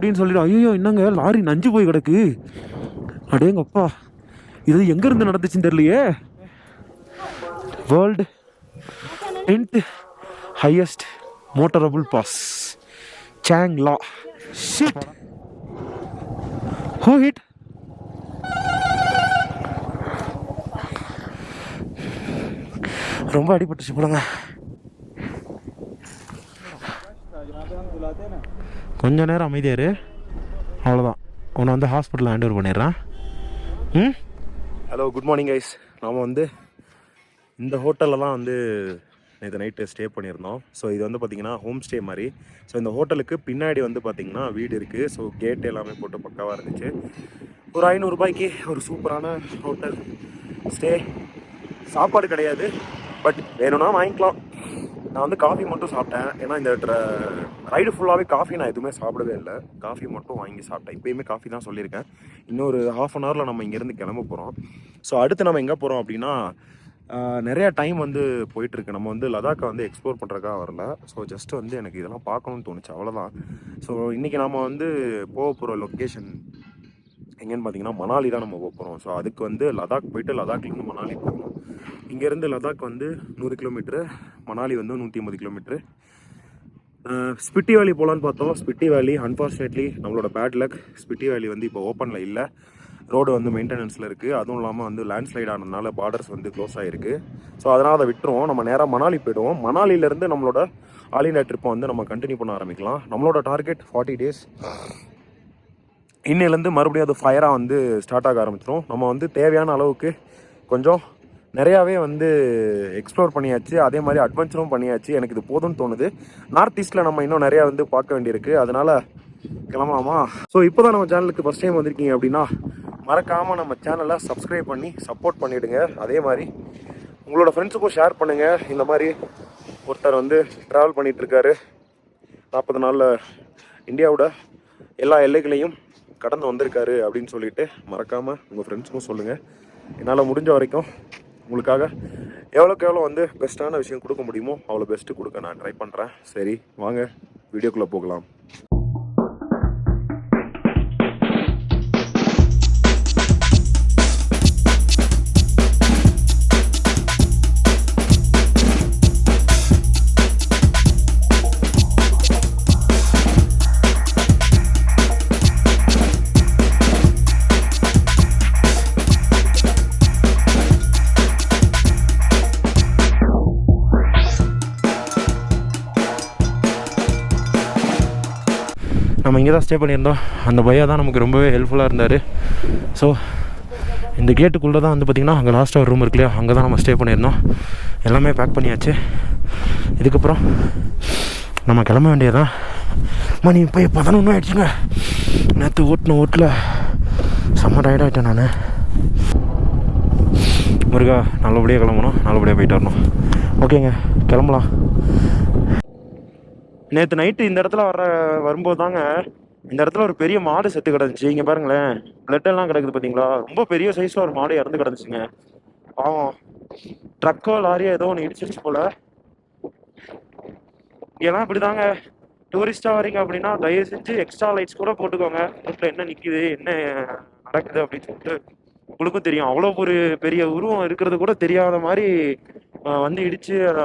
அப்படின்னு சொல்லிட்டு ஐயோ என்னங்க லாரி நஞ்சு போய் கிடக்கு. அடேங்கப்பா, இது எங்கேருந்து நடந்துச்சுன்னு தெரியலையே. World 10th highest motorable pass, Changla. Shit, who hit? ரொம்ப அடிபட்டுச்சு போலங்க. கொஞ்ச நேரம் அமைதியாரு, அவ்வளோதான். உன்னை வந்து ஹாஸ்பிட்டலில் ஹேண்ட் ஓவர் பண்ணிடுறான். Hello, good morning guys. நாம் வந்து இந்த ஹோட்டலெலாம் வந்து நேற்று நைட்டு ஸ்டே பண்ணியிருந்தோம். ஸோ இது வந்து பார்த்திங்கன்னா ஹோம் ஸ்டே மாதிரி. ஸோ இந்த ஹோட்டலுக்கு பின்னாடி வந்து பார்த்திங்கன்னா வீடு இருக்குது. ஸோ கேட் எல்லாமே போட்டு பக்காவாக இருந்துச்சு. ஒரு 500 ரூபாய்க்கு ஒரு சூப்பரான ஹோட்டல் ஸ்டே. சாப்பாடு கிடையாது, பட் வேணும்னா வாங்கிக்கலாம். நான் வந்து காஃபி மட்டும் சாப்பிட்டேன். ஏன்னா இந்த ரைடு ஃபுல்லாகவே காஃபி நான் எதுவுமே சாப்பிடவே இல்லை. காஃபி மட்டும் வாங்கி சாப்பிட்டேன். இப்போயுமே காஃபி தான் சொல்லியிருக்கேன். இன்னொரு ½ அன் ஹவரில் நம்ம இங்கேருந்து கிளம்ப போகிறோம். ஸோ அடுத்து நம்ம எங்கே போகிறோம் அப்படின்னா, நிறையா டைம் வந்து போயிட்டுருக்கு. நம்ம வந்து லடாக்கை வந்து எக்ஸ்ப்ளோர் பண்ணுறதுக்காக வரல. ஸோ ஜஸ்ட்டு வந்து எனக்கு இதெல்லாம் பார்க்கணுன்னு தோணுச்சு, அவ்வளோதான். ஸோ இன்றைக்கி நம்ம வந்து போக போகிற லொக்கேஷன் எங்கேன்னு பார்த்தீங்கன்னா மணாலி தான் நம்ம போக போகிறோம். ஸோ அதுக்கு வந்து லடாக் போயிட்டு லடாக்லேருந்து மணாலி போகணும். இங்கேருந்து லடாக் வந்து 100 கிலோமீட்ரு, மணாலி வந்து 150 கிலோமீட்ரு. ஸ்பிட்டி வேலி போகலான்னு பார்த்தோம். ஸ்பிட்டி வேலி அன்ஃபார்ச்சுனேட்லி நம்மளோட பேட் லக், ஸ்பிட்டி வேலி வந்து இப்போ ஓப்பனில் இல்லை. ரோடு வந்து மெயின்டெனன்ஸில் இருக்குது. அதுவும் இல்லாமல் வந்து லேண்ட்ஸ்லைட் ஆனதுனால பார்டர்ஸ் வந்து க்ளோஸ் ஆகிருக்கு. ஸோ அதனால் அதை விட்டுருவோம். நம்ம நேராக மணாலி போய்டுவோம். மணாலியிலேருந்து நம்மளோட ஆல் இண்டியா ட்ரிப்பை வந்து நம்ம கண்டினியூ பண்ண ஆரம்பிக்கலாம். நம்மளோட டார்கெட் 40 days. இன்னிலேருந்து மறுபடியும் அது ஃபயராக வந்து ஸ்டார்ட் ஆக ஆரம்பிச்சிடும். நம்ம வந்து தேவையான அளவுக்கு கொஞ்சம் நிறையாவே வந்து எக்ஸ்ப்ளோர் பண்ணியாச்சு. அதே மாதிரி அட்வென்ச்சரும் பண்ணியாச்சு. எனக்கு இது போதும்னு தோணுது. நார்த் ஈஸ்ட்டில் நம்ம இன்னும் நிறையா வந்து பார்க்க வேண்டியிருக்கு. அதனால் கிளம்பலாமா? ஸோ இப்போ தான் நம்ம சேனலுக்கு ஃபஸ்ட் டைம் வந்திருக்கீங்க அப்படின்னா மறக்காமல் நம்ம சேனலை சப்ஸ்கிரைப் பண்ணி சப்போர்ட் பண்ணிவிடுங்க. அதே மாதிரி உங்களோட ஃப்ரெண்ட்ஸுக்கும் ஷேர் பண்ணுங்கள். இந்த மாதிரி ஒருத்தர் வந்து ட்ராவல் பண்ணிகிட்ருக்காரு. 40 நாளில் இந்தியாவோட எல்லா எல்லைகளையும் கடந்து வந்திருக்காரு அப்படின்னு சொல்லிட்டு மறக்காமல் உங்கள் ஃப்ரெண்ட்ஸுக்கும் சொல்லுங்கள். என்னால் முடிஞ்ச வரைக்கும் உங்களுக்காக எவ்வளோக்கு எவ்வளோ வந்து பெஸ்ட்டான விஷயம் கொடுக்க முடியுமோ அவ்வளோ பெஸ்ட்டு கொடுக்க நான் ட்ரை பண்ணுறேன். சரி, வாங்க வீடியோக்குள்ளே போகலாம். நம்ம இங்கே தான் ஸ்டே பண்ணியிருந்தோம். அந்த பையா தான் நமக்கு ரொம்பவே ஹெல்ப்ஃபுல்லாக இருந்தார். ஸோ இந்த கேட்டுக்குள்ளே தான் வந்து பார்த்திங்கன்னா அங்கே லாஸ்ட்டாக ஒரு ரூம் இருக்கு இல்லையா, அங்கே தான் நம்ம ஸ்டே பண்ணியிருந்தோம். எல்லாமே பேக் பண்ணியாச்சு. இதுக்கப்புறம் நம்ம கிளம்ப வேண்டியதான். மணி இப்போ 11 ஆகிடுச்சுங்க. நேற்று ஓட்டில் செம்ம டயர்ட் ஆகிட்டேன் நான். முருகா, நல்லபடியாக கிளம்பணும், நல்லபடியாக போயிட்டு வரணும். ஓகேங்க, கிளம்பலாம். நேற்று நைட்டு இந்த இடத்துல வரும்போது தாங்க இந்த இடத்துல ஒரு பெரிய மாடு செத்து கிடந்துச்சு. இங்கே பாருங்களேன், பிளட் எல்லாம் கிடக்குது பார்த்தீங்களா. ரொம்ப பெரிய சைஸில் ஒரு மாடு இறந்து கிடந்துச்சுங்க. பாவம், ட்ரக்கோ லாரியோ ஏதோ ஒன்று இடிச்சிருச்சு போல. இதெல்லாம் இப்படி தாங்க. டூரிஸ்டாக வரீங்க அப்படின்னா தயவு செஞ்சு எக்ஸ்ட்ரா லைட்ஸ் கூட போட்டுக்கோங்க. ரோட்டில் என்ன நிற்கிது, என்ன நடக்குது அப்படின்னு சொல்லிட்டு உங்களுக்கும் தெரியும். அவ்வளோ ஒரு பெரிய உருவம் இருக்கிறது கூட தெரியாத மாதிரி வந்து இடிச்சு அந்த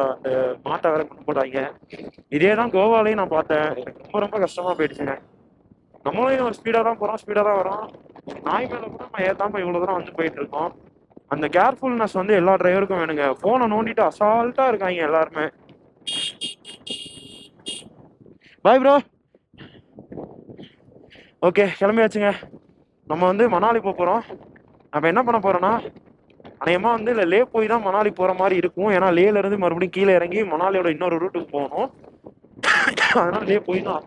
மாட்டை வேற கொண்டு போட்டாங்க. இதே தான் கோவாலையும் நான் பார்த்தேன். எனக்கு ரொம்ப ரொம்ப கஷ்டமா போயிடுச்சுங்க. நம்மளும் ஒரு ஸ்பீடாக தான் போகிறோம், ஸ்பீடாக தான் வரோம். நாய் மேலே கூட நம்ம ஏற்றாம இவ்வளோ தூரம் வந்து போயிட்டு இருக்கோம். அந்த கேர்ஃபுல்னஸ் வந்து எல்லா டிரைவருக்கும் வேணுங்க. ஃபோனை நோண்டிட்டு அசால்ட்டாக இருக்காங்க எல்லாருமே. Bye bro. ஓகே, கிளம்பியாச்சுங்க. நம்ம வந்து மணாலி போகிறோம். நம்ம என்ன பண்ண போகிறோன்னா, அநேகமாக வந்து இல்லை லே போய் தான் மணாலி போகிற மாதிரி இருக்கும். ஏன்னா லேலேருந்து மறுபடியும் கீழே இறங்கி மணாலியோட இன்னொரு ரூட்டுக்கு போகணும். அதனால் லே போய் தான்.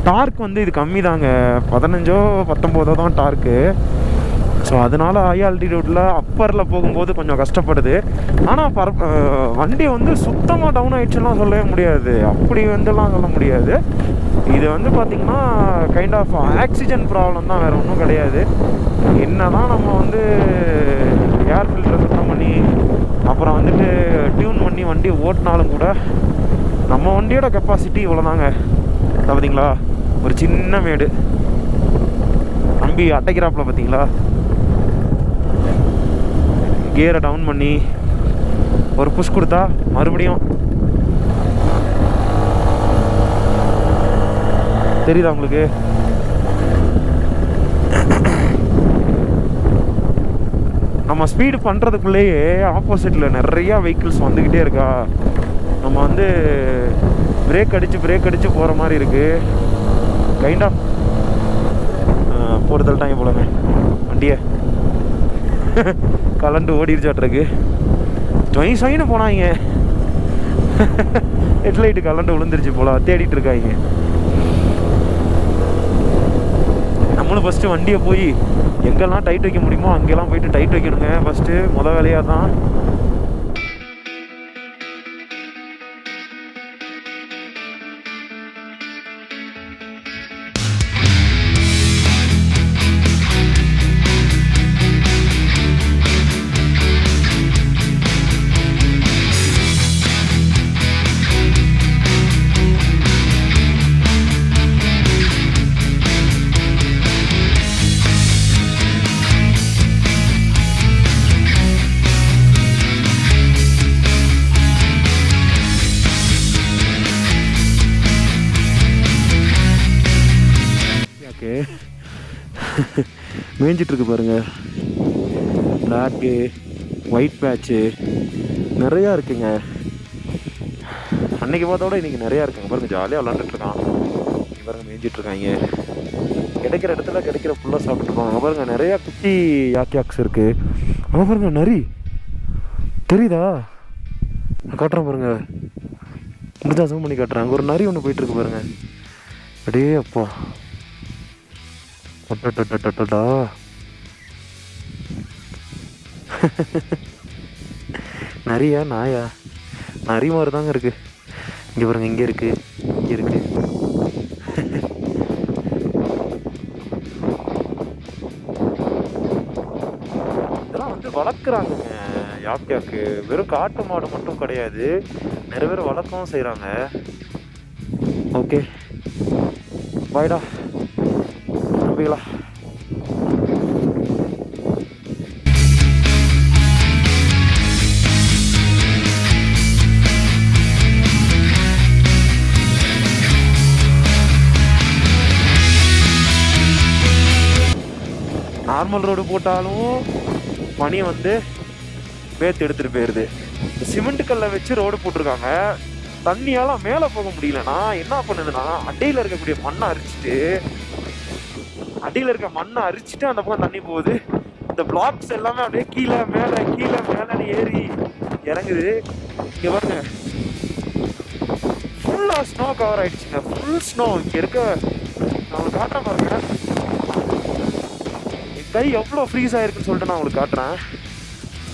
டார்க் வந்து இது கம்மி தாங்க, 15-19 தான் டார்க்கு. ஸோ அதனால் ஹை ஆல்டிடியூட்டில் அப்பரில் போகும்போது கொஞ்சம் கஷ்டப்படுது. ஆனால் வண்டி வந்து சுத்தமாக டவுன் ஆகிடுச்சுலாம் சொல்லவே முடியாது. அப்படி வந்துலாம் சொல்ல முடியாது. இது வந்து பார்த்திங்கன்னா கைண்ட் ஆஃப் ஆக்சிஜன் ப்ராப்ளம் தான், வேறு ஒன்றும் கிடையாது. என்ன தான் நம்ம வந்து ஏர் ஃபில்டரை சுத்தம் பண்ணி அப்புறம் வந்துட்டு டியூன் பண்ணி வண்டி ஓட்டினாலும் கூட நம்ம வண்டியோட கெப்பாசிட்டி இவ்வளோதாங்க. பார்த்தீங்களா, ஒரு சின்ன மேடு நம்பி அட்டைக்கிறாப்பில் பார்த்தீங்களா. கியரை டவுன் பண்ணி ஒரு புஷ் கொடுத்தா மறுபடியும் தெரியுதா உங்களுக்கு? நம்ம ஸ்பீடு பண்ணுறதுக்குள்ளேயே ஆப்போசிட்டில் நிறையா வெஹிக்கிள்ஸ் வந்துக்கிட்டே இருக்கா. நம்ம வந்து பிரேக் அடித்து போகிற மாதிரி இருக்குது. கைண்ட் ஆஃப் போகிறதல் டைம் போலங்க. வண்டியை கலண்டு ஓடிடுச்சாட்ருக்கு. ஸ்வைன்னு போனாங்க. ஹெட்லைட்டு கலண்டு விழுந்துருச்சு போல, தேடிட்டு இருக்காங்க. நம்மளும் ஃபஸ்ட்டு வண்டியை போய் எங்கெல்லாம் டைட் வைக்க முடியுமோ அங்கெல்லாம் போயிட்டு டைட் வைக்கணுங்க. ஃபஸ்ட்டு வேலையாக தான். மேய்ஞ்சிட்ருக்கு பாருங்க. பிளாக்கு, ஒயிட் பேட்ச்சு நிறையா இருக்குங்க. அன்னைக்கு பார்த்தோட இன்னைக்கு நிறையா இருக்குங்க. பாருங்க, ஜாலியாக விளாண்டுட்ருக்கான். பாருங்க, மேய்ஞ்சிட்ருக்காங்க. கிடைக்கிற இடத்துல கிடைக்கிற ஃபுல்லாக சாப்பிட்ருப்பாங்க. பாருங்க, நிறையா குட்டி யாக்ஸ் இருக்கு. பாருங்க, நரி தெரியுதா? காட்டுறேன் பாருங்க, முடிஞ்சா ஜூம் பண்ணி காட்டுறேன். அங்கே ஒரு நரி ஒன்று போயிட்டு இருக்கு பாருங்க. அப்படியே அப்பா டா நரியா நாயா? நரி மாதிரி தாங்க இருக்கு. இங்கே பாருங்க, இங்கே இருக்கு, இங்கே இருக்கு. இதெல்லாம் வந்து வளர்க்குறாங்கங்க யாக்கு. வெறும் காட்டு மாடு மட்டும் கிடையாது, நிறைய பேர் வளர்க்கவும் செய்கிறாங்க. ஓகே, பாய்டா நம்பிக்கலாம். நார்மல் ரோடு போட்டாலும் பனி வந்து வேத்து எடுத்துகிட்டு போயிடுது. சிமெண்ட் கல்லை வச்சு ரோடு போட்டிருக்காங்க. தண்ணியால் மேலே போக முடியலன்னா என்ன பண்ணுதுன்னா, அடியில் இருக்கக்கூடிய மண்ணை அரிச்சிட்டு அந்த பக்கம் தண்ணி போகுது. இந்த பிளாக்ஸ் எல்லாமே அப்படியே கீழே மேலே ஏறி இறங்குது. இங்கே பாருங்க, ஃபுல்லாக ஸ்னோ கவர் ஆயிடுச்சுங்க. ஃபுல் ஸ்னோ இங்கே இருக்க. நான் காட்டுறேன் பாருங்க, கை எவ்வளோ ஃப்ரீஸ் ஆகிருக்குன்னு சொல்லிட்டு நான் உங்களுக்கு காட்டுறேன்.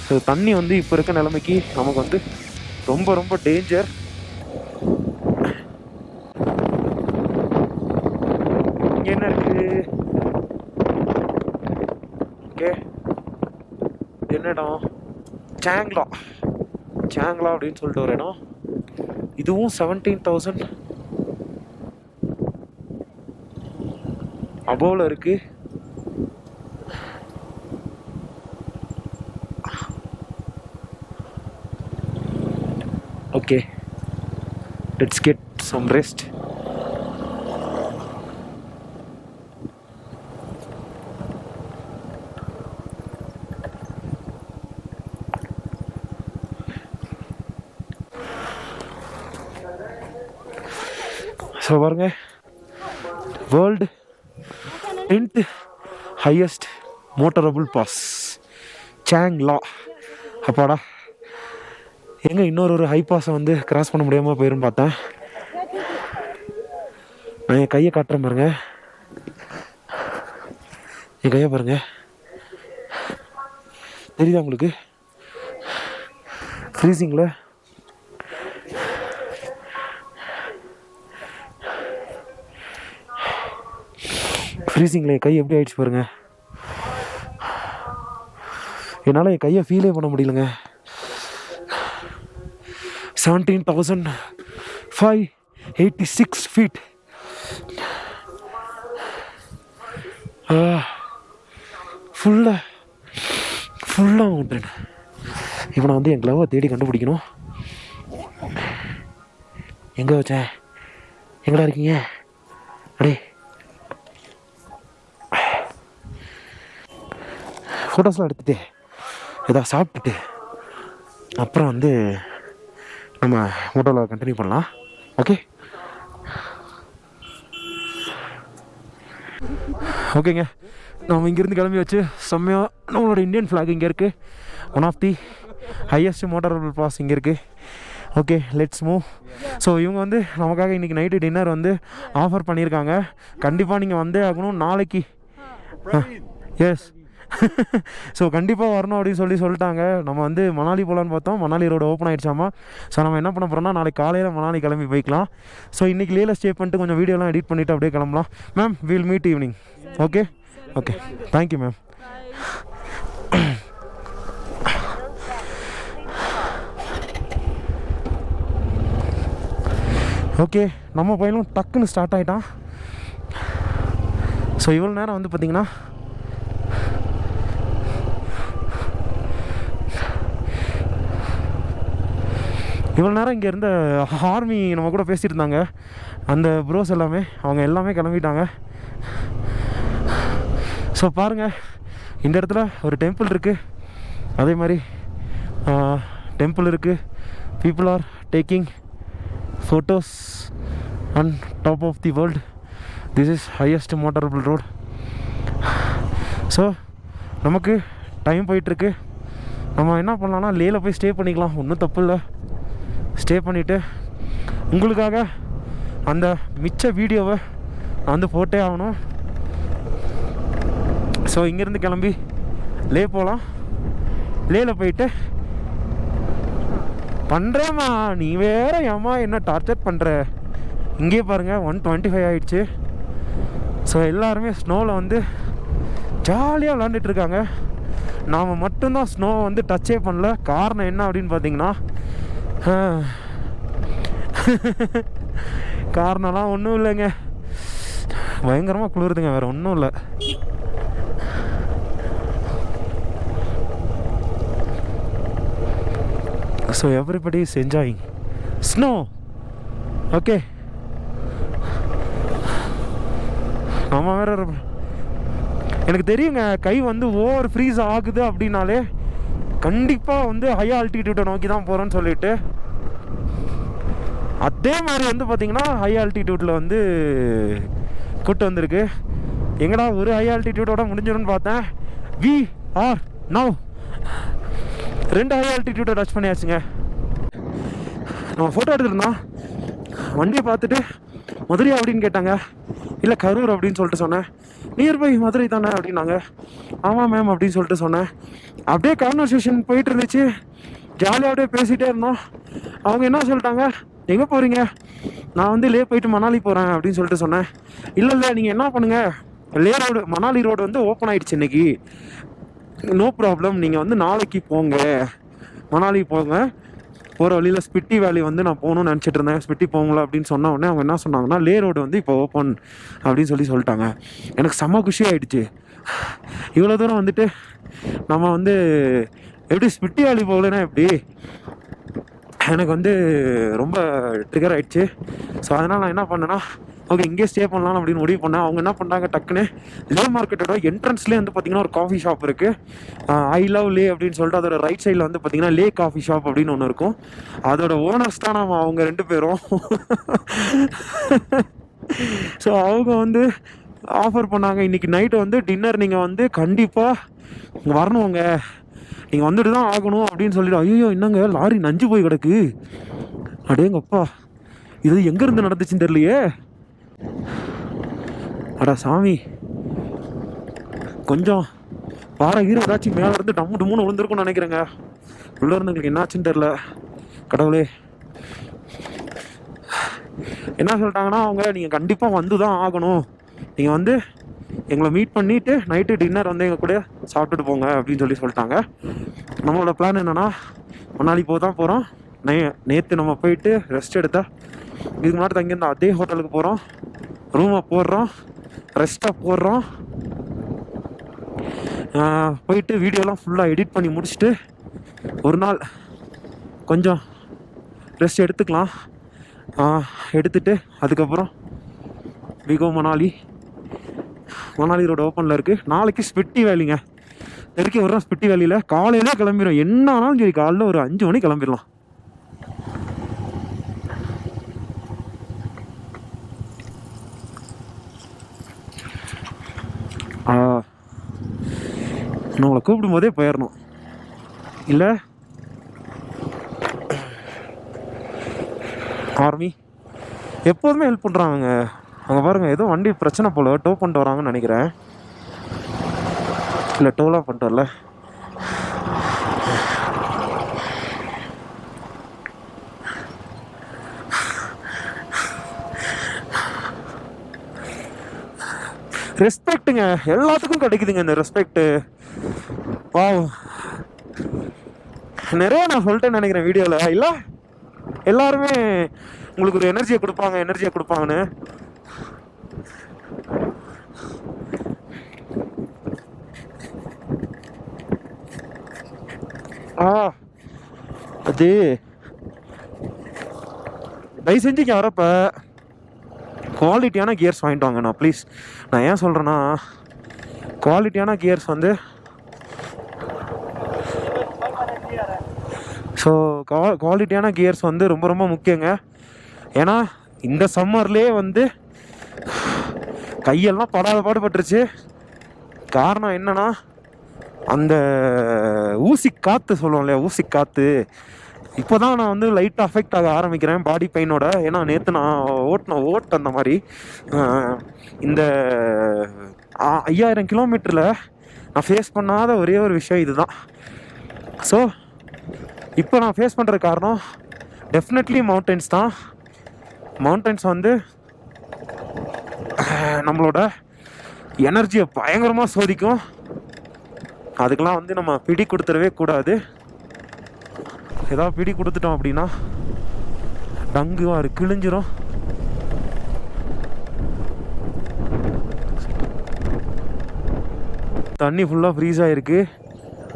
ஸோ தண்ணி வந்து இப்போ இருக்க நிலைமைக்கு நமக்கு வந்து ரொம்ப ரொம்ப டேஞ்சர். இங்கே என்ன இருக்குது? ஓகே, என்ன இடம்? சாங்லா அப்படின்னு சொல்லிட்டு ஒரு இடம். இதுவும் 17,000 அபோவில் இருக்குது. Okay, let's get some rest. So பாருங்க, world 10th highest motorable pass Changla. அப்பாடா, எங்கே இன்னொரு ஹை பாஸை வந்து கிராஸ் பண்ண முடியாமல் போயிரும் பார்த்தேன். நான் என் கையை காட்டுறேன் பாருங்க, என் கையை பாருங்க, தெரியுதா உங்களுக்கு? ஃப்ரீசிங்கில் என் கை எப்படி ஆயிடுச்சு பாருங்க. என்னால் என் கையை ஃபீலே பண்ண முடியலங்க. 17,000 586 feet. ஃபுல்லாக மவுண்டன். இப்போ நான் வந்து என் க்ளவை தேடி கண்டுபிடிக்கணும். எங்கே வச்சேன்? எங்கடா இருக்கீங்க? அடே, ஃபோட்டோஸ்லாம் எடுத்துகிட்டு ஏதாவது சாப்பிட்டுட்டு அப்புறம் வந்து நம்ம மோட்டோவில் கண்டினியூ பண்ணலாம். ஓகே ஓகேங்க, நம்ம இங்கேருந்து கிளம்பி வச்சு செம்மையாக நம்மளோட இந்தியன் ஃப்ளாக் இங்கே இருக்குது. One of the highest motorable pass இங்கே இருக்குது. Okay, let's move. ஸோ இவங்க வந்து நமக்காக இன்றைக்கி நைட்டு டின்னர் வந்து ஆஃபர் பண்ணியிருக்காங்க. கண்டிப்பாக நீங்கள் வந்தே ஆகணும் நாளைக்கு. எஸ் ஸோ கண்டிப்பாக வரணும் அப்படின்னு சொல்லிட்டாங்க. நம்ம வந்து மணாலி போகலான்னு பார்த்தோம், மணாலி ரோடு ஓப்பன் ஆகிடுச்சாமா. ஸோ நம்ம என்ன பண்ண போகிறோம்னா நாளைக்கு காலையில் மணாலி கிளம்பி போய்க்கலாம். ஸோ இன்றைக்கி லேயில் ஸ்டே பண்ணிட்டு கொஞ்சம் வீடியோலாம் எடிட் பண்ணிவிட்டு அப்படியே கிளம்பலாம். Ma'am, will meet evening. Okay okay, thank you ma'am. Okay, நம்ம பையனும் டக்குன்னு ஸ்டார்ட் ஆகிட்டான். ஸோ இவ்வளோ நேரம் வந்து பார்த்திங்கன்னா இவ்வளோ நேரம் இங்கே இருந்த ஆர்மி நம்ம கூட பேசிகிட்டு இருந்தாங்க. அந்த ப்ரோஸ் எல்லாமே அவங்க எல்லாமே கிளம்பிட்டாங்க. ஸோ பாருங்கள், இந்த இடத்துல ஒரு டெம்பிள் இருக்குது. அதே மாதிரி டெம்பிள் இருக்குது. People are taking photos on top of the world. This is highest motorable road. So நமக்கு டைம் போயிட்டுருக்கு. நம்ம என்ன பண்ணலாம்னா லேயில் போய் ஸ்டே பண்ணிக்கலாம், ஒன்றும் தப்பு இல்லை. ஸ்டே பண்ணிவிட்டு உங்களுக்காக அந்த மிச்ச வீடியோவை நான் வந்து போட்டே ஆகணும். ஸோ இங்கேருந்து கிளம்பி லே போகலாம். லேயில் போயிட்டு பண்ணுறேம்மா, நீ வேறு ஏம்மா என்ன டார்ச்சர் பண்ணுற. இங்கேயே பாருங்கள் 125 ஆகிடுச்சு. ஸோ எல்லாருமே ஸ்னோவில் வந்து ஜாலியாக விளாண்டுட்ருக்காங்க. நாம் மட்டும்தான் ஸ்னோவை வந்து டச்சே பண்ணல. காரணம் என்ன அப்படின்னு பார்த்தீங்கன்னா, காரணம்லாம் ஒன்றும் இல்லைங்க, பயங்கரமாக குளிருதுங்க, வேறு ஒன்றும் இல்லை. So everybody is enjoying snow. Okay, நம்ம வேற எனக்கு தெரியுங்க, கை வந்து ஓவர் ஃப்ரீஸ் ஆகுது அப்படின்னாலே கண்டிப்பாக வந்து ஹை ஆல்டிடியூட்டை நோக்கி தான் போகிறோன்னு சொல்லிட்டு, அதே மாதிரி வந்து பார்த்திங்கன்னா ஹை ஆல்டிடியூட்டில் வந்து கூட்டு வந்திருக்கு. எங்கடா ஒரு ஹை ஆல்டிடியூட்டோட முடிஞ்சிடும்னு பார்த்தேன். வி ஆர் நவ் 2 ஹை ஆல்டிடியூட்டை டச் பண்ணியாச்சுங்க. நம்ம ஃபோட்டோ எடுத்துருந்தோம், வண்டியை பார்த்துட்டு மதுரையா அப்படின்னு கேட்டாங்க. இல்லை கரூர் அப்படின்னு சொல்லிட்டு சொன்னேன். நியர்பை மதுரை தானே அப்படின்னாங்க. ஆமாம் மேம் அப்படின்னு சொல்லிட்டு சொன்னேன். அப்படியே கான்வர்சேஷன் போயிட்டு இருந்துச்சு, ஜாலியாக அப்படியே பேசிகிட்டே இருந்தோம். அவங்க என்ன சொல்லிட்டாங்க, எங்கே போகிறீங்க? நான் வந்து லே போயிட்டு மணாலி போகிறேன் அப்படின்னு சொல்லிட்டு சொன்னேன். இல்லை நீங்கள் என்ன பண்ணுங்கள், லே ரோடு மணாலி ரோடு வந்து ஓப்பன் ஆகிடுச்சு இன்றைக்கி, நோ ப்ராப்ளம், நீங்கள் வந்து நாளைக்கு போங்க, மணாலி போங்க. போகிற வழியில் ஸ்பிட்டி வேலி வந்து நான் போகணும்னு நினச்சிட்டு இருந்தேன், ஸ்பிட்டி போங்களா அப்படின்னு சொன்ன உடனே அவங்க என்ன சொன்னாங்கன்னா, லே ரோடு வந்து இப்போ ஓப்பன் அப்படின்னு சொல்லிட்டாங்க. எனக்கு செம்ம குஷி ஆகிடுச்சு. இவ்வளோ தூரம் வந்துட்டு நம்ம வந்து எப்படி ஸ்பிட்டி வேலி போகலன்னா எப்படி, எனக்கு வந்து ரொம்ப ட்ரிகர் ஆகிடுச்சு. ஸோ அதனால் நான் என்ன பண்ணேன்னா, ஓகே இங்கே ஸ்டே பண்ணலாம் அப்படின்னு முடிவு பண்ணேன். அவங்க என்ன பண்ணாங்க, டக்குன்னு லே மார்க்கெட்டோட என்ட்ரன்ஸ்லேயே வந்து பார்த்திங்கன்னா ஒரு காஃபி ஷாப் இருக்குது, ஐ லவ் லே அப்படின்னு சொல்லிட்டு. அதோட ரைட் சைடில் வந்து பார்த்திங்கன்னா லே காஃபி ஷாப் அப்படின்னு ஒன்று இருக்கும். அதோட ஓனர்ஸ் தான் நம்ம அவங்க 2 பேரும். ஸோ அவங்க வந்து ஆஃபர் பண்ணாங்க, இன்றைக்கி நைட்டு வந்து டின்னர் நீங்கள் வந்து கண்டிப்பாக வரணுங்க, நீங்கள் வந்துட்டு தான் ஆகணும் அப்படின்னு சொல்லிட்டு. ஐயோ என்னங்க லாரி நஞ்சு போய் கிடக்கு, அடேங்கப்பா இது எங்கேருந்து நடந்துச்சுன்னு தெரியலையே. அடா சாமி, கொஞ்சம் பாறை ஈர ஏதாச்சும் மேலே இருந்து டம்மு டம்முன்னு விழுந்துருக்கும்னு நினைக்கிறேங்க. உள்ளே இருந்து எங்களுக்கு என்னாச்சுன்னு தெரில. கடவுளே, என்ன சொல்லிட்டாங்கன்னா அவங்க, நீங்கள் கண்டிப்பாக வந்து தான் ஆகணும், நீங்கள் வந்து எங்களை மீட் பண்ணிவிட்டு நைட்டு டின்னர் வந்து எங்கள் கூட சாப்பிட்டுட்டு போங்க அப்படின்னு சொல்லிட்டாங்க. நம்மளோட பிளான் என்னென்னா, மணாலி தான் போகிறோம். நேற்று நம்ம போயிட்டு ரெஸ்ட் எடுத்தால் இதுக்கு முன்னாடி தங்கியிருந்தோம் அதே ஹோட்டலுக்கு போகிறோம், ரூமை போடுறோம், ரெஸ்ட்டாக போடுறோம். போயிட்டு வீடியோலாம் ஃபுல்லாக எடிட் பண்ணி முடிச்சுட்டு ஒரு நாள் கொஞ்சம் ரெஸ்ட் எடுத்துக்கலாம். எடுத்துட்டு அதுக்கப்புறம் விகோ மணாலி ரோடு ஓப்பனில் இருக்குது. நாளைக்கு ஸ்பிட்டி வேலிங்க, தெருக்கி வர்றோம். ஸ்பிட்டி வேலியில் காலையிலே கிளம்பிடும், என்ன ஆனாலும் சரி காலையில் ஒரு 5 மணி கிளம்பிடலாம். நம்மளை கூப்பிடும் போதே போயிடணும், இல்லை ஆர்மி எப்போதுமே ஹெல்ப் பண்ணுறாங்க. அங்கே பாருங்கள், ஏதோ வண்டி பிரச்சனை போல் டோ பண்ணிட்டு வராங்கன்னு நினைக்கிறேன். இல்லை டோலாக பண்ணிட்டு வரல. ரெஸ்பெக்ட்டுங்க, எல்லாத்துக்கும் கிடைக்குதுங்க இந்த ரெஸ்பெக்ட்டு. வா, நிறைய நான் சொல்லிட்டேன்னு நினைக்கிறேன் வீடியோவில். இல்லை எல்லாருமே உங்களுக்கு ஒரு எனர்ஜியை கொடுப்பாங்கன்னு. அது தயவு செஞ்சு இங்கே வரப்ப குவாலிட்டியான கியர்ஸ் வாங்கிட்டு வாங்கண்ணா ப்ளீஸ். நான் ஏன் சொல்கிறேன்னா, குவாலிட்டியான கியர்ஸ் வந்து ஸோ குவாலிட்டியான கியர்ஸ் வந்து ரொம்ப ரொம்ப முக்கியங்க. ஏன்னா இந்த சம்மர்லேயே வந்து கையெல்லாம் பாடுபட்டுருச்சு. காரணம் என்னன்னா, அந்த ஊசி காற்று சொல்லுவோம் இல்லையா, ஊசி காற்று இப்போ தான் நான் வந்து லைட்டாக அஃபெக்ட் ஆக ஆரம்பிக்கிறேன் பாடி பெயினோட. ஏன்னா நேற்று நான் ஓட்டு அந்த மாதிரி இந்த 5000 கிலோமீட்டரில் நான் ஃபேஸ் பண்ணாத ஒரே ஒரு விஷயம் இதுதான். ஸோ இப்போ நான் ஃபேஸ் பண்ணுற காரணம் டெஃபினெட்லி மவுண்டன்ஸ் தான். மவுண்டன்ஸ் வந்து நம்மளோட எனர்ஜியை பயங்கரமாக சோதிக்கும். அதுக்கெலாம் வந்து நம்ம பிடி கொடுத்துடவே கூடாது. ஏதாவது பிடி கொடுத்துட்டோம் அப்படின்னா டங்கு வாரு கிழிஞ்சிரும். தண்ணி ஃபுல்லாக ஃப்ரீஸ் ஆகிருக்கு.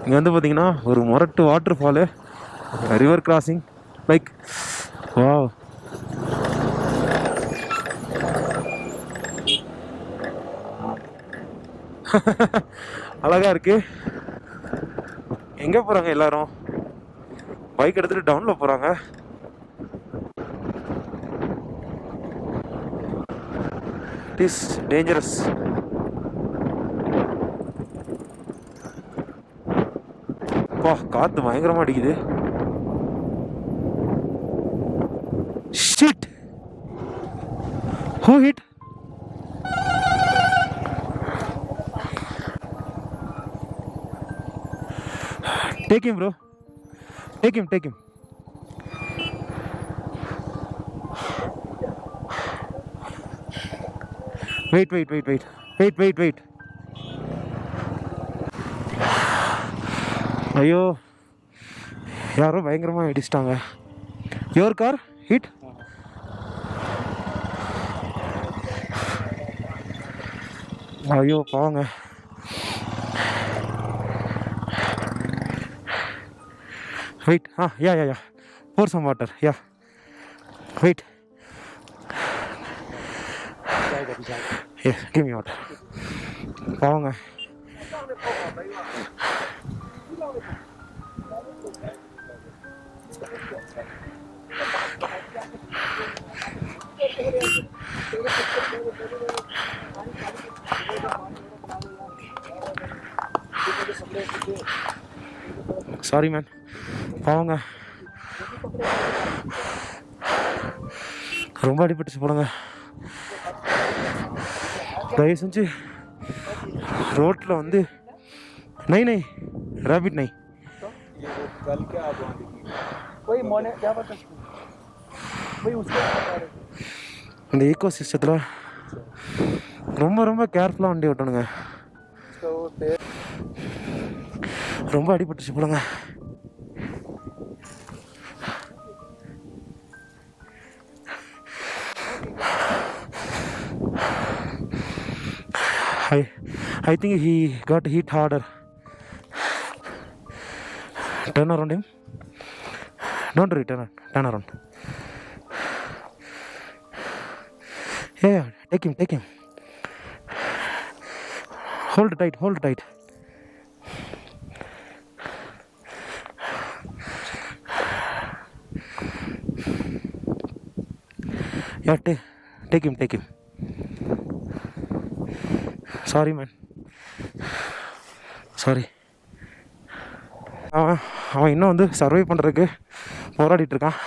இங்கே வந்து பார்த்தீங்கன்னா ஒரு மொரட்டு water fall, river crossing like wow. அழகா இருக்கு. எங்கே போகிறாங்க எல்லாரும்? பைக் எடுத்துகிட்டு டவுனில் போகிறாங்க. It is dangerous. பா, காற்று பயங்கரமாக அடிக்குது. Shit, who hit? Take him, bro. Take him. Wait. ஐயோ, யாரோ பயங்கரமாக இடிச்சிட்டாங்க. Your car hit? ஐயோ பாவங்க. Wait, yeah. Pour some water, yeah. Wait. Yeah, give me water. பாவங்க. சாரி மேன், பாவங்க. ரொம்ப அடிபட்டுச்சு போடுங்க. தயவு செஞ்சு ரோட்டில் வந்து நை ரேபிட் நை. இந்த ஈகோ சிஸ்டத்தில் ரொம்ப கேர்ஃபுல்லாக வண்டி ஓட்டணுங்க. ரொம்ப அடிபட்டுச்சு போடுங்க. I think he got hit harder. Turn around him. Don't worry, turn around. Yeah, take him. Hold tight. Yeah, take him. Sorry, man. Sorry. அவன் இன்னும் வந்து சர்வை பண்ணுறதுக்கு போராடிட்டு இருக்கான்.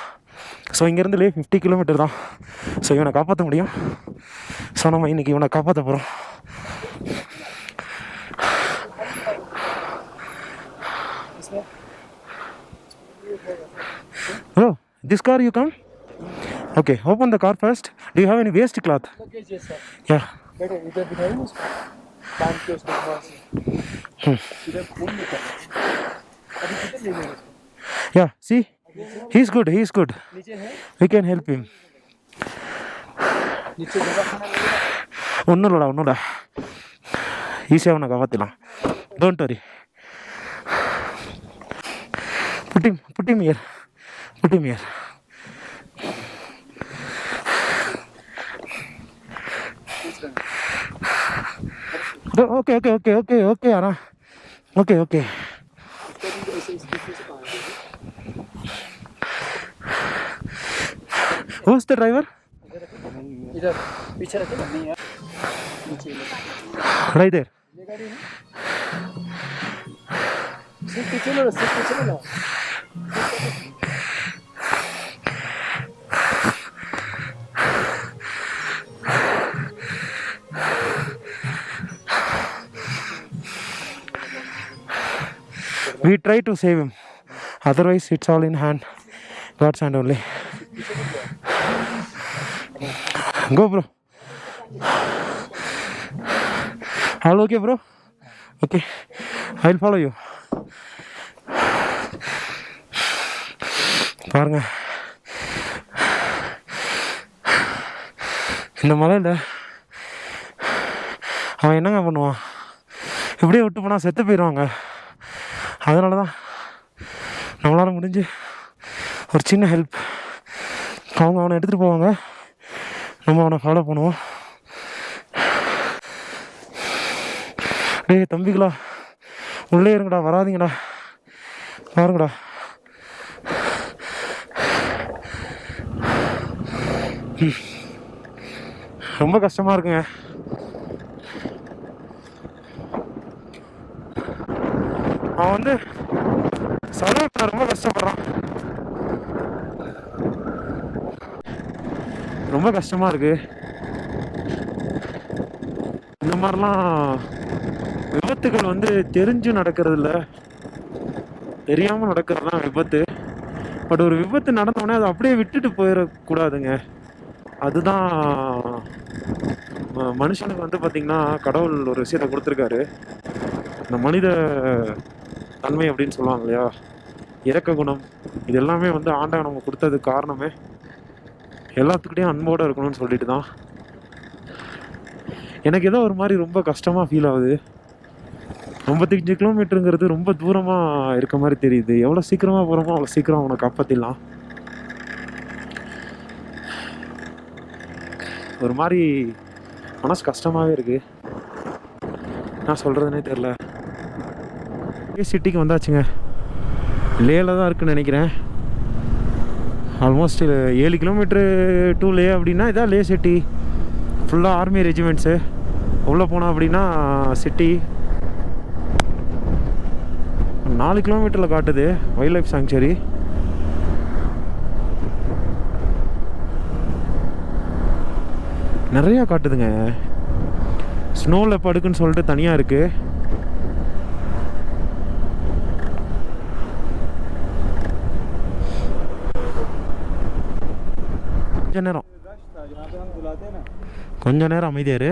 ஸோ இங்கேருந்துலே 50 கிலோமீட்டர் தான். ஸோ இவனை காப்பாற்ற முடியும். ஸோ நம்ம இன்றைக்கி இவனை காப்பாற்ற போகிறோம். Bro, this car you come? Okay, open the car first. Do you have any waste cloth? Yes, sir. Yeah. Better इधर दिखाइए उसको. काम के उसके पास. इधर फोन में कर. अभी किधर ले गए उसको? Yeah, see? He's good. नीचे है? We can help him. नीचे जगह खाना लगेगा. ஒன்றும்டா ஈஸியாக அவனை காப்பாற்றிடலாம். Don't worry. Put him here. Okay, Anna. Okay. Who's the driver? इधर पीछे रखेगा नहीं यार. नीचे Right there. ये गाड़ी है. सिर्फ पीछे लो. We try to save him. Otherwise, it's all in God's hand only. Go, bro. All okay, bro? Okay. I'll follow you. பாருங்க, இந்த மலையில் அவன் என்னங்க பண்ணுவான்? இப்படியே விட்டு போனால் செத்து போயிடுவாங்க. அதனால தான் நம்மளால் முடிஞ்சு ஒரு சின்ன ஹெல்ப். அவனை எடுத்துகிட்டு போவாங்க, நம்ம அவனை ஃபாலோ பண்ணுவோம். டேய் தம்பிங்களா, உள்ளே இருங்கடா, வராதிங்கடா, பாருங்கடா. ரொம்ப கஷ்டமாக இருக்குங்க. அவன் வந்து சர்வை பண்ண ரொம்ப கஷ்டப்படுறான். ரொம்ப கஷ்டமாக இருக்கு. இந்த மாதிரிலாம் விபத்துகள் வந்து தெரிஞ்சு நடக்கிறது இல்லை, தெரியாமல் நடக்கிறது தான் விபத்து. பட் ஒரு விபத்து நடந்தோடனே அதை அப்படியே விட்டுட்டு போயிடக்கூடாதுங்க. அதுதான் மனுஷனுக்கு வந்து பார்த்திங்கன்னா கடவுள் ஒரு விஷயத்தை கொடுத்துருக்காரு. இந்த மனித தன்மை அப்படின்னு சொல்லுவாங்க இல்லையா, இரக்க குணம், இது எல்லாமே வந்து ஆண்டவன் நம்ம கொடுத்ததுக்கு காரணமே எல்லாத்துக்கிட்டையும் அன்போடு இருக்கணும்னு சொல்லிட்டு தான். எனக்கு ஏதோ ஒரு மாதிரி ரொம்ப கஷ்டமாக ஃபீல் ஆகுது. 55 கிலோமீட்டருங்கிறது ரொம்ப தூரமாக இருக்க மாதிரி தெரியுது. எவ்வளோ சீக்கிரமாக போகிறோமோ அவ்வளோ சீக்கிரம் அவனை காப்பாற்றிடலாம். ஒரு மாதிரி மனசு கஷ்டமாகவே இருக்குது. என்ன சொல்கிறதுனே தெரில. சிட்டிக்கு வந்தாச்சுங்க. லேயில் தான் இருக்குன்னு நினைக்கிறேன். ஆல்மோஸ்ட் 7 கிலோமீட்ரு டு லே அப்படின்னா இதான் லே சிட்டி. ஃபுல்லாக ஆர்மி ரெஜிமெண்ட்ஸு. உள்ளே போனோம் அப்படின்னா சிட்டி. 4 கிலோமீட்டரில் காட்டுது வைல்ட் லைஃப் சாங்சுரி. நிறையா காட்டுதுங்க. ஸ்னோ லெப்பர்டுக்குன்னு சொல்லிட்டு தனியாக இருக்குது. கொஞ்ச நேரம் அமைதியாரு.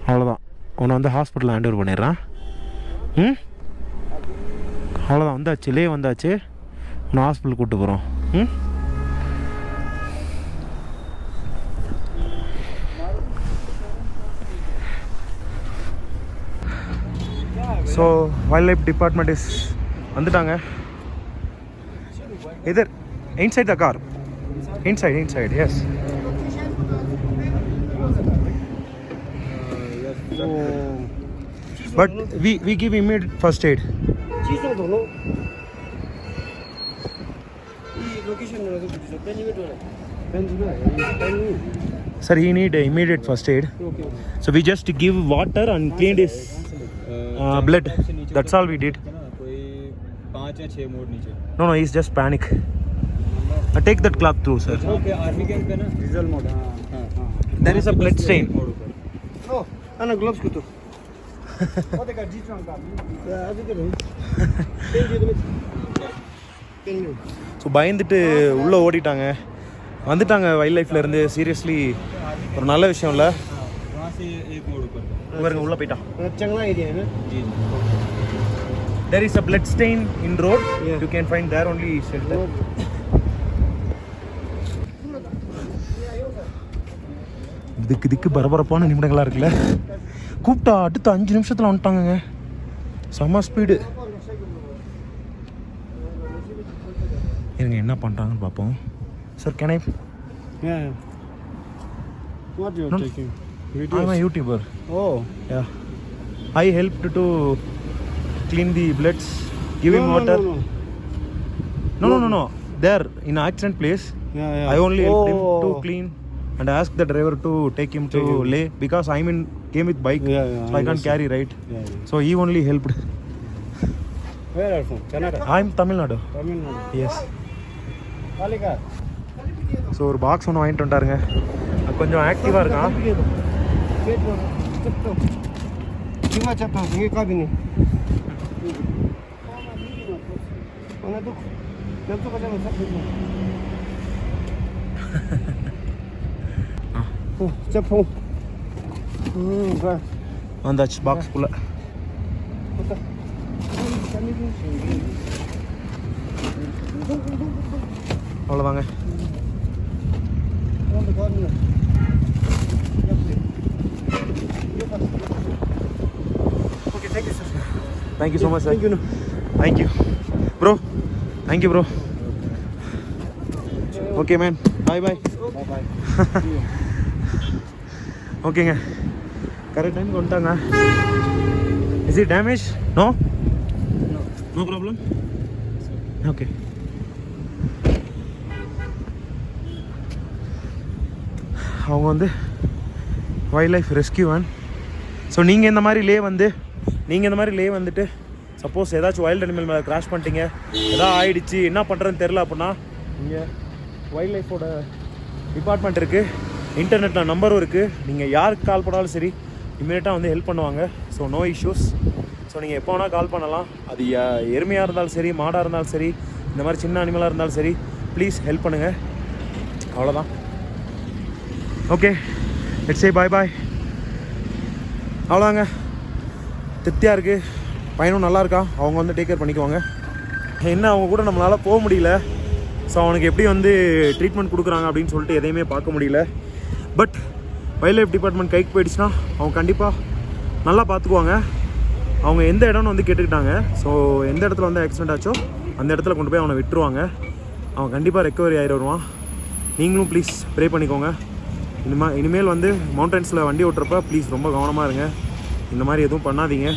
அவ்வளோதான், உன்னை வந்து ஹாஸ்பிட்டலில் ஹேண்ட் ஓவர் பண்ணிடுறான். அவ்வளோதான், வந்தாச்சு, லே வந்தாச்சு. உன்னை ஹாஸ்பிட்டல் கூப்பிட்டு போகிறோம். So wild life department is வந்துட்டாங்க. Either inside the car, inside yes. But we give immediate first aid. Sir, he need immediate first aid. So we just give water and cleaned his blood. That's all we did. कोई 5 या 6 मोड़ नीचे. No, he's just panic. Take that cloth through, sir. Okay army camp पे ना diesel mode. हां हां. There is a blood stain. Oh, ana gloves kutu. O dekha G-Tron ka. Aaj ke bhai. So பயந்துட்டு உள்ளே ஓடிட்டாங்க, வந்துட்டாங்க wild லைஃப்லேருந்து. Seriously ஒரு நல்ல விஷயம் இல்லை. वहां से एक मोड़ ऊपर. பாருங்க உள்ளே போயிட்டான். Changla area hai na. Ji. There is a blood stain in road. You can find there only shelter. திக்கு பரபரப்பான நிமிடங்களாக இருக்குல்ல. கூப்பிட்டா அடுத்த 5 நிமிஷத்தில் வந்துட்டாங்கங்க. செம்ம ஸ்பீடு. இருங்க என்ன பண்ணுறாங்கன்னு பார்ப்போம். Sir can I? Yeah. What you are taking? I'm a YouTuber. Oh. Yeah. I helped to clean the bloods, give him water. No. There in accident place. Yeah. I only helped him to clean and asked the driver to take him to Leh because I'm in came with bike. Yeah, So I can't carry, right? Yeah. So he only helped. Where are you from? Canada. I'm Tamil Nadu. Tamil Nadu. Yes. Kalika. So ஒரு box ஒன்று வாங்கிட்டு வந்துட்டாருங்க. கொஞ்சம் ஆக்டிவாக இருக்கான். Cuma cepat, ini kabin ni. Mana tu? Jatuh kat dalam sakit ni. Oh, cepat. Gas. வந்தாச்சு பாக்ஸ்குள்ளே. அவ்வளோதாங்க. Okay, thank you, sir. Thank you so much, sir. Thank you. Thank you. Bro. Thank you, bro. Okay, man. Bye. Bye. ஓகேங்க, correct டைமுக்கு வந்துட்டாங்க. Is it damage? No problem. Okay. அவங்க வந்து wild life rescue van. So நீங்கள் இந்த மாதிரி லே வந்துட்டு suppose ஏதாச்சும் வைல்ட் அனிமல் மேலே கிராஷ் பண்ணிட்டீங்க, எதாவது ஆயிடுச்சு, என்ன பண்ணுறதுன்னு தெரில அப்படின்னா இங்கே வைல்ட் லைஃபோட டிபார்ட்மெண்ட் இருக்குது, இன்டர்நெட்டில் நம்பரும் இருக்குது. நீங்கள் யாருக்கு கால் பண்ணாலும் சரி இமீடியட்டாக வந்து ஹெல்ப் பண்ணுவாங்க. So no issues. ஸோ நீங்கள் எப்போ வேணால் கால் பண்ணலாம். அது எருமையாக இருந்தாலும் சரி, மாடாக இருந்தாலும் சரி, இந்த மாதிரி சின்ன அனிமலாக இருந்தாலும் சரி, ப்ளீஸ் ஹெல்ப் பண்ணுங்கள். அவ்வளோதான். ஓகே, லெட்ஸ் சே பாய். அவ்வளோதாங்க. திருப்தியாக இருக்குது. பையனும் நல்லா இருக்கா. அவங்க வந்து டேக் கேர் பண்ணிக்குவாங்க. என்ன அவங்க கூட நம்மளால் போக முடியல. ஸோ அவனுக்கு எப்படி வந்து ட்ரீட்மெண்ட் கொடுக்குறாங்க அப்படின்னு சொல்லிட்டு எதையுமே பார்க்க முடியல. பட் வைல்ட் லைஃப் டிபார்ட்மெண்ட் கைக்கு போயிடுச்சுன்னா அவங்க கண்டிப்பாக நல்லா பார்த்துக்குவாங்க. அவங்க எந்த இடம்னு வந்து கேட்டுக்கிட்டாங்க. ஸோ எந்த இடத்துல வந்து ஆக்சிடென்ட் ஆச்சோ அந்த இடத்துல கொண்டு போய் அவனை விட்டுருவாங்க. அவன் கண்டிப்பாக ரெக்கவரி ஆகிட்டு வருவான். நீங்களும் ப்ளீஸ் ப்ரே பண்ணிக்கோங்க. இனிமேல் வந்து மவுண்டன்ஸில் வண்டி ஓட்டுறப்ப ப்ளீஸ் ரொம்ப கவனமாக இருங்க. இந்த மாதிரி எதுவும் பண்ணாதீங்க.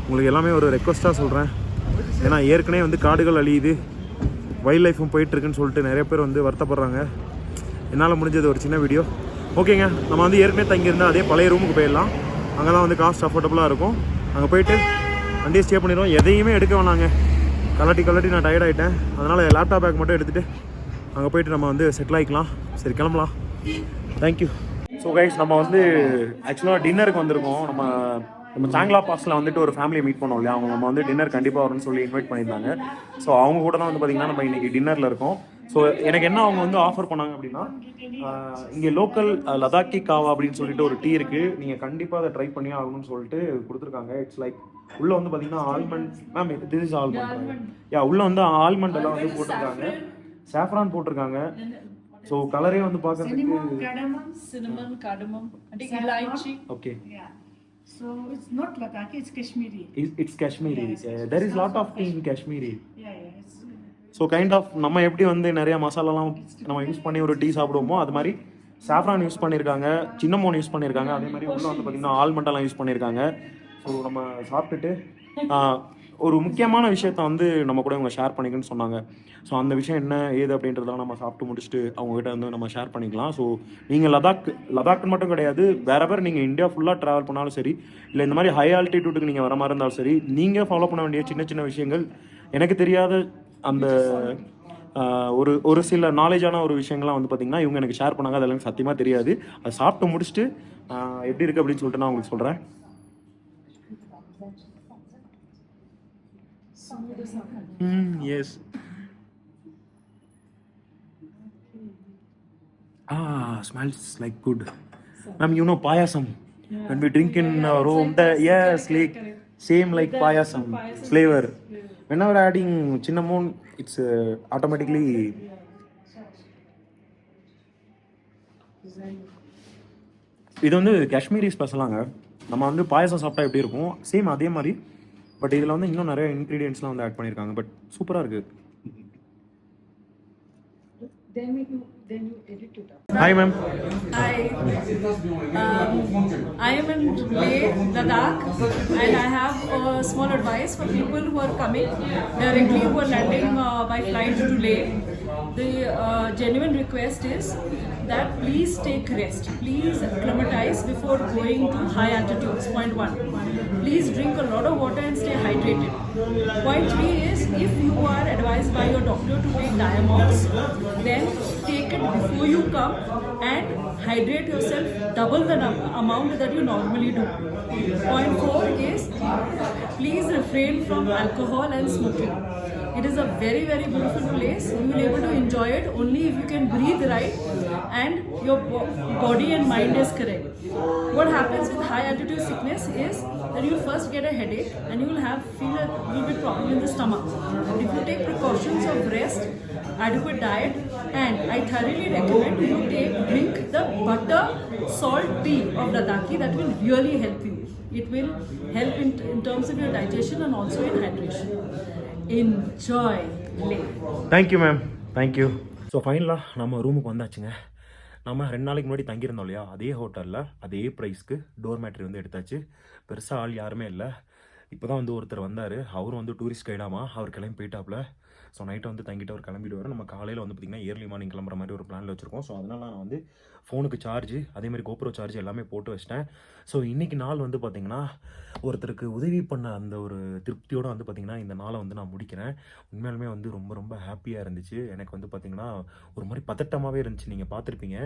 உங்களுக்கு எல்லாமே ஒரு ரெக்வஸ்ட்டாக சொல்கிறேன். ஏன்னா ஏற்கனவே வந்து காடுகள் அழியுது, வைல்ட் லைஃப்பும் போயிட்டுருக்குன்னு சொல்லிட்டு நிறைய பேர் வந்து வருத்தப்படுறாங்க. என்னால் முடிஞ்சது ஒரு சின்ன வீடியோ. ஓகேங்க, நம்ம வந்து ஏற்கனவே தங்கியிருந்தால் அதே பழைய ரூமுக்கு போயிடலாம். அங்கே தான் வந்து காஸ்ட் அஃபோர்டபுளாக இருக்கும். அங்கே போயிட்டு வண்டியை ஸ்டே பண்ணிடுவோம். எதையுமே எடுக்க வேணாங்க. கலட்டி நான் டயர்ட் ஆகிட்டேன். அதனால் லேப்டாப் பேக் மட்டும் எடுத்துகிட்டு அங்கே போயிட்டு நம்ம வந்து செட்டில் ஆகிக்கலாம். சரி, கிளம்பலாம். தேங்க்யூ. ஸோ கைஸ், நம்ம வந்து ஆக்சுவலாக டின்னருக்கு வந்திருக்கோம். நம்ம சாங்லா பாஸில் வந்துட்டு ஒரு ஃபேமிலியை மீட் பண்ணோம் இல்லையா, அவங்க நம்ம வந்து டின்னர் கண்டிப்பாக வரும்னு சொல்லி இன்வைட் பண்ணியிருந்தாங்க. ஸோ அவங்க கூட தான் வந்து பார்த்திங்கன்னா நம்ம இன்றைக்கி டின்னரில் இருக்கோம். ஸோ எனக்கு என்ன அவங்க வந்து ஆஃபர் பண்ணாங்க அப்படின்னா, இங்கே லோக்கல் லதாக்கி காவா அப்படின்னு சொல்லிட்டு ஒரு டீ இருக்குது, நீங்கள் கண்டிப்பாக அதை ட்ரை பண்ணி ஆகணும்னு சொல்லிட்டு கொடுத்துருக்காங்க. இட்ஸ் லைக் உள்ளே வந்து பார்த்திங்கன்னா almond, ma'am this is almond. உள்ளே வந்து ஆல்மண்ட் எல்லாம் வந்து போட்டிருக்காங்க, சாஃப்ரான் போட்டிருக்காங்க. ஸோ கலரே வந்து பார்க்குறதுக்கு cinnamon, cardamom, okay. So it's not Ladakhi, it's Kashmiri. It's Kashmiri. Yes, yes. There is South lot of of tea in Kashmiri. Yeah, yeah. It's, so kind of நம்ம எப்படி வந்து நிறைய மசாலாலாம் நம்ம யூஸ் பண்ணி ஒரு டீ சாப்பிடுவோமோ அது மாதிரி சாஃப்ரான் யூஸ் பண்ணியிருக்காங்க, சின்னமோன் யூஸ் பண்ணியிருக்காங்க, அதே மாதிரி உள்ள வந்து பார்த்திங்கன்னா ஆல்மண்டெல்லாம் யூஸ் பண்ணியிருக்காங்க. ஸோ நம்ம சாப்பிட்டுட்டு ஒரு முக்கியமான விஷயத்த வந்து நம்ம கூட இவங்க ஷேர் பண்ணிக்கணும்னு சொன்னாங்க. ஸோ அந்த விஷயம் என்ன ஏது அப்படின்றதெல்லாம் நம்ம சாப்பிட்டு முடிச்சுட்டு அவங்ககிட்ட வந்து நம்ம ஷேர் பண்ணிக்கலாம். ஸோ நீங்கள் லடாக்னு மட்டும் கிடையாது, வேறு பேர் நீங்கள் இந்தியா ஃபுல்லாக ட்ராவல் பண்ணாலும் சரி, இல்லை இந்த மாதிரி ஹை ஆல்டிடியூட்டுக்கு நீங்கள் வர மாதிரி இருந்தாலும் சரி, நீங்கள் ஃபாலோ பண்ண வேண்டிய சின்ன சின்ன விஷயங்கள், எனக்கு தெரியாத அந்த ஒரு சில நாலேஜான ஒரு விஷயங்கள்லாம் வந்து பார்த்திங்கன்னா இவங்க எனக்கு ஷேர் பண்ணாங்க. அதெல்லாம் எனக்கு சத்தியமாக தெரியாது. அதை சாப்பிட்டு முடிச்சுட்டு எப்படி இருக்குது அப்படின்னு சொல்லிட்டு நான் உங்களுக்கு சொல்கிறேன். S. Smells like good. Ma'am, you know payasam. When we drink in Rome, yes, like same like payasam flavor. Whenever adding cinnamon, it's automatically. இது வந்து காஷ்மீரி ஸ்பெஷலாங்க. நம்ம வந்து பாயசம் சாப்பிட்டா எப்படி இருக்கும் சேம் அதே மாதிரி, பட் இதில் வந்து இன்னும் நிறைய இன்க்ரீடியன்ட்ஸ்லாம் வந்து ஆட் பண்ணியிருக்காங்க. பட் சூப்பராக இருக்குது. then you edit it up. Hi ma'am. Hi. I am in Leh, Ladakh, and I have a small advice for people who are coming directly, who are landing by flight to Leh. The genuine request is that please take rest. Please acclimatize before going to high altitudes. Point 1. Please drink a lot of water and stay hydrated. Point 3 is if you are advised by your doctor to take Diamox, then take it before you come and hydrate yourself double the amount that you normally do. Point 4 is please refrain from alcohol and smoking. It is a very, very beautiful place. You will be able to enjoy it only if you can breathe right and your body and mind is correct. What happens with high altitude sickness is that you first get a headache and you will feel a little bit problem in the stomach. If you take precautions of rest, adequate diet, and I thoroughly recommend you drink the butter salt tea of Ladakhi. That will really help you. It will help in terms of your digestion and also in hydration. Enjoy Leh. Thank you ma'am, thank you. So ஃபைனலாக நம்ம ரூமுக்கு வந்தாச்சுங்க. நம்ம 2 நாளைக்கு முன்னாடி தங்கியிருந்தோம் இல்லையா, அதே ஹோட்டலில் அதே ப்ரைஸ்க்கு டோர் மேட்ரி வந்து எடுத்தாச்சு. பெருசாக ஆள் யாருமே இல்லை. இப்போ தான் வந்து ஒருத்தர் வந்தார். அவரும் வந்து டூரிஸ்ட் கைடாமா, அவர் கிளம்பி போயிட்டாப்புல. ஸோ நைட்டு வந்து தங்கிட்டு அவர் கிளம்பிடுவார். நம்ம காலையில் வந்து பார்த்திங்கன்னா ஏர்லி மார்னிங் கிளம்புற மாதிரி ஒரு பிளானில் வச்சுருக்கோம். ஸோ அதனால் நான் வந்து ஃபோனுக்கு சார்ஜ், அதேமாதிரி கோப்ரோ சார்ஜ் எல்லாமே போட்டு வச்சிட்டேன். ஸோ இன்றைக்கி நாள் வந்து பார்த்திங்கன்னா ஒருத்தருக்கு உதவி பண்ண அந்த ஒரு திருப்தியோடு வந்து பார்த்திங்கன்னா இந்த நாளை வந்து நான் முடிக்கிறேன். உண்மையாலுமே வந்து ரொம்ப ரொம்ப ஹாப்பியாக இருந்துச்சு. எனக்கு வந்து பார்த்திங்கன்னா ஒரு மாதிரி பதட்டமாகவே இருந்துச்சு. நீங்கள் பார்த்துருப்பீங்க,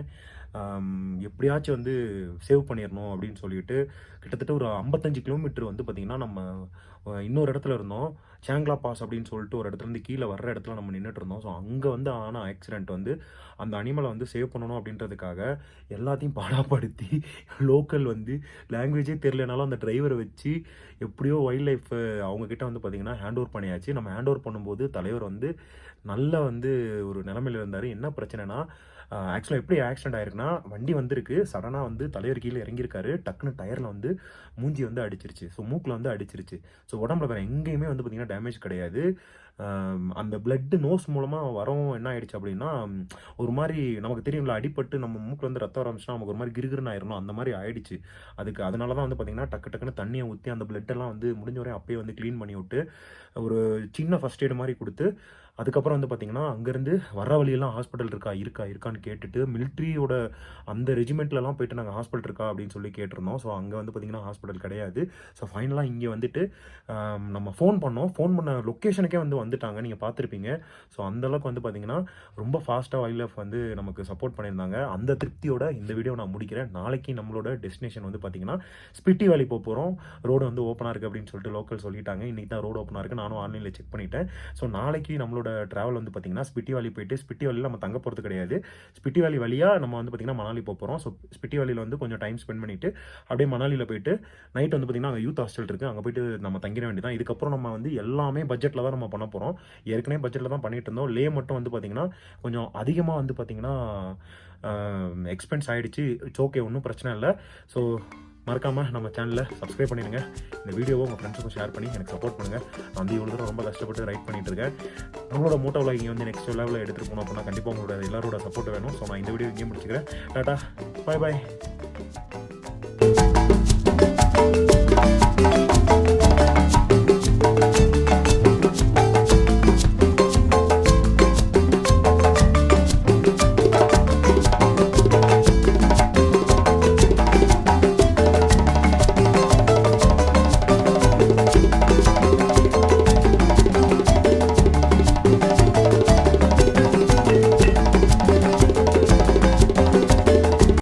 எப்படியாச்சும் வந்து சேவ் பண்ணிடணும் அப்படின்னு சொல்லிட்டு கிட்டத்தட்ட ஒரு 55 கிலோமீட்டர் வந்து பார்த்திங்கன்னா நம்ம இன்னொரு இடத்துல இருந்தோம். சாங்லா பாஸ் அப்படின்னு சொல்லிட்டு ஒரு இடத்துலேருந்து கீழே வர்ற இடத்துல நம்ம நின்றுட்டு இருந்தோம். ஸோ அங்கே வந்து ஆன ஆக்சிடெண்ட் வந்து அந்த அனிமலை வந்து சேவ் பண்ணணும் அப்படின்றதுக்காக எல்லாத்தையும் பாடாப்படுத்தி லோக்கல் வந்து லாங்குவேஜே தெரியலனாலும் அந்த டிரைவரை வச்சு எப்படியோ வைல்ட் லைஃப் அவங்கக்கிட்ட வந்து பார்த்திங்கன்னா ஹேண்ட் ஓவர் பண்ணியாச்சு. நம்ம ஹேண்ட் ஓவர் பண்ணும்போது தலைவர் வந்து நல்ல வந்து ஒரு நிலமையில் இருந்தார். என்ன பிரச்சனைனா, ஆக்சுவலாக எப்படி ஆக்சிடென்ட் ஆயிருக்குன்னா, வண்டி வந்திருக்கு, சடனாக வந்து தலைவர் கீழே இறங்கியிருக்காரு, டக்குன்னு டயரில் வந்து மூஞ்சி வந்து அடிச்சிருச்சு. ஸோ மூக்கில் வந்து அடிச்சிருச்சு. ஸோ உடம்புல வேறு எங்கேயுமே வந்து பார்த்திங்கன்னா டேமேஜ் கிடையாது. அந்த பிளட்டு நோஸ் மூலமாக வரவும் என்ன ஆயிடுச்சு அப்படின்னா, ஒரு மாதிரி நமக்கு தெரியும்ல, அடிப்பட்டு நம்ம மூக்கில் வந்து ரத்தம் ஆரம்பிச்சுன்னா நமக்கு ஒரு மாதிரி கிருகிருன்னு ஆயிடணும், அந்த மாதிரி ஆயிடுச்சு. அதனால தான் வந்து பார்த்திங்கன்னா டக்குன்னு தண்ணியை ஊற்றி அந்த பிளட்டெல்லாம் வந்து முடிஞ்ச வரையும் அப்பயே வந்து க்ளீன் பண்ணி விட்டு ஒரு சின்ன ஃபஸ்ட் எய்டு மாதிரி கொடுத்து, அதுக்கப்புறம் வந்து பார்த்திங்கன்னா அங்கேருந்து வர வழியெல்லாம் ஹாஸ்பிட்டல் இருக்கான்னு கேட்டுட்டு மிலிட்ரியோட அந்த ரெஜிமெண்ட்லலாம் போயிட்டு நாங்கள் ஹாஸ்பிட்டல் இருக்கா அப்படின்னு சொல்லி கேட்டிருந்தோம். ஸோ அங்கே வந்து பார்த்திங்கன்னா ஹாஸ்பிட்டல் கிடையாது. ஸோ ஃபைனலாக இங்கே வந்துட்டு நம்ம ஃபோன் பண்ண லொக்கேஷனுக்கே வந்து வந்துட்டாங்க, நீங்கள் பார்த்துருப்பீங்க. ஸோ அந்தளவுக்கு வந்து பார்த்திங்கன்னா ரொம்ப ஃபாஸ்ட்டாக வைல்ட் லைஃப் வந்து நமக்கு சப்போர்ட் பண்ணியிருந்தாங்க. அந்த திருப்தியோட இந்த வீடியோ நான் முடிக்கிறேன். நாளைக்கு நம்மளோட டெஸ்டினேஷன் வந்து பார்த்திங்கன்னா ஸ்பிட்டி வேலி போகிறோம். ரோடு வந்து ஓப்பனாக இருக்குது அப்படின்னு சொல்லிட்டு லோக்கல் சொல்லிட்டாங்க. இன்றைக்கி தான் ரோடு ஓப்பனாக இருக்குது, நானும் ஆன்லைனில் செக் பண்ணிட்டேன். ஸோ நாளைக்கு நம்மளோட ட்ராவல் வந்து பார்த்திங்கன்னா ஸ்பிட்டி வேலி போயிட்டு, ஸ்பிட்டி வேலியில் நம்ம தங்க போகிறது கிடையாது, ஸ்பிட்டி வேலி வழியாக நம்ம வந்து பார்த்திங்கன்னா மணாலி போகிறோம். ஸோ ஸ்பிட்டி வேலியில் வந்து கொஞ்சம் டைம் ஸ்பெண்ட் பண்ணிவிட்டு அப்படியே மணாலியில் போயிட்டு நைட் வந்து பார்த்திங்கன்னா அங்கே யூத் ஹாஸ்டல் இருக்குது, அங்கே போயிட்டு நம்ம தங்கிட வேண்டியதான். இதுக்கப்புறம் நம்ம வந்து எல்லாமே பட்ஜெட்டில் தான் நம்ம பண்ண போகிறோம். ஏற்கனவே பட்ஜெட்டில் தான் பண்ணிட்டு இருந்தோம். லே மட்டும் வந்து பார்த்திங்கன்னா கொஞ்சம் அதிகமாக வந்து பார்த்திங்கன்னா எக்ஸ்பென்ஸ் ஆகிடுச்சு. இட்ஸ் ஓகே, ஒன்றும் பிரச்சனை இல்லை. ஸோ மறக்காமல் நம்ம சேனலில் சப்ஸ்கிரைப் பண்ணிடுங்க. இந்த வீடியோவை உங்கள் ஃப்ரெண்ட்ஸுக்கும் ஷேர் பண்ணி எனக்கு சப்போர்ட் பண்ணுங்கள். நான் வந்து இவ்வளோ தூரம் ரொம்ப கஷ்டப்பட்டு ரைட் பண்ணிட்டு இருக்கேன். நம்மளோட மோட்டோ விலாகிங் வந்து நெக்ஸ்ட் லெவலில் எடுத்துகிட்டு போனோம் அப்படின்னா கண்டிப்பாக உங்களோட எல்லாரோட சப்போர்ட் வேணும். ஸோ நான் இந்த வீடியோ இங்கேயும் முடிச்சுக்கிறேன். டாடா, பாய் பாய்.